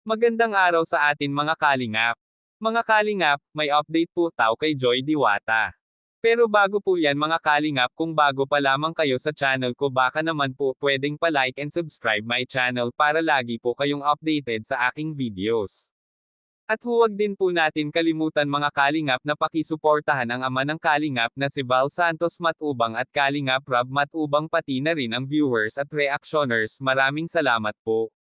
Magandang araw sa atin mga kalingap. Mga kalingap, may update po tayo kay Joy Diwata. Pero bago po yan mga kalingap, kung bago pa lamang kayo sa channel ko, baka naman po pwedeng pa-like and subscribe my channel para lagi po kayong updated sa aking videos. At huwag din po natin kalimutan mga kalingap na pakisuportahan ang ama ng kalingap na si Val Santos Matubang at Kalingap Rob Matubang, pati na rin ang viewers at reactioners. Maraming salamat po.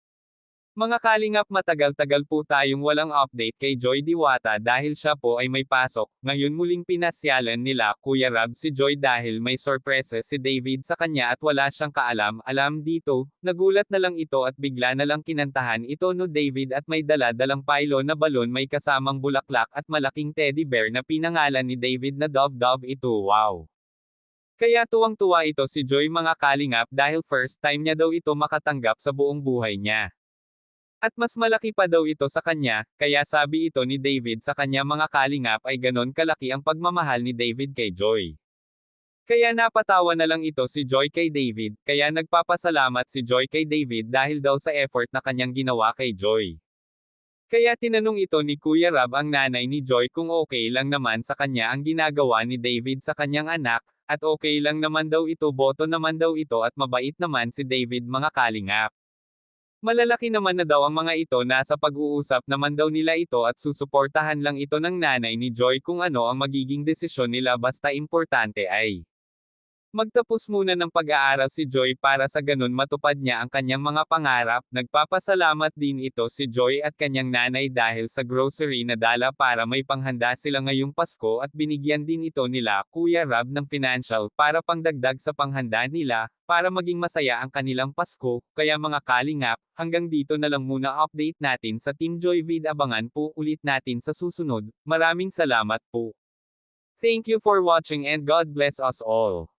Mga kalingap, matagal-tagal po tayong walang update kay Joy Diwata dahil siya po ay may pasok. Ngayon muling pinasyalan nila Kuya Rab si Joy dahil may sorpresa si David sa kanya at wala siyang kaalam-alam dito. Nagulat na lang ito at bigla na lang kinantahan ito no David at may dala-dalang pylon na balon, may kasamang bulaklak at malaking teddy bear na pinangalan ni David na Dove Dove ito. Wow! Kaya tuwang-tuwa ito si Joy mga kalingap dahil first time niya daw ito makatanggap sa buong buhay niya. At mas malaki pa daw ito sa kanya, kaya sabi ito ni David sa kanya mga kalingap ay ganon kalaki ang pagmamahal ni David kay Joy. Kaya napatawa na lang ito si Joy kay David, kaya nagpapasalamat si Joy kay David dahil daw sa effort na kanyang ginawa kay Joy. Kaya tinanong ito ni Kuya Rab ang nanay ni Joy kung okay lang naman sa kanya ang ginagawa ni David sa kanyang anak, at okay lang naman daw ito, boto naman daw ito at mabait naman si David mga kalingap. Malalaki naman na daw ang mga ito, nasa pag-uusap naman daw nila ito at susuportahan lang ito ng nanay ni Joy kung ano ang magiging desisyon nila, basta importante ay magtapos muna ng pag-aaral si Joy para sa ganun matupad niya ang kanyang mga pangarap. Nagpapasalamat din ito si Joy at kanyang nanay dahil sa grocery na dala para may panghanda sila ngayong Pasko, at binigyan din ito nila Kuya Rab ng financial para pangdagdag sa panghanda nila, para maging masaya ang kanilang Pasko. Kaya mga kalingap, hanggang dito na lang muna update natin sa Team Joy Vid, abangan po ulit natin sa susunod. Maraming salamat po. Thank you for watching and God bless us all.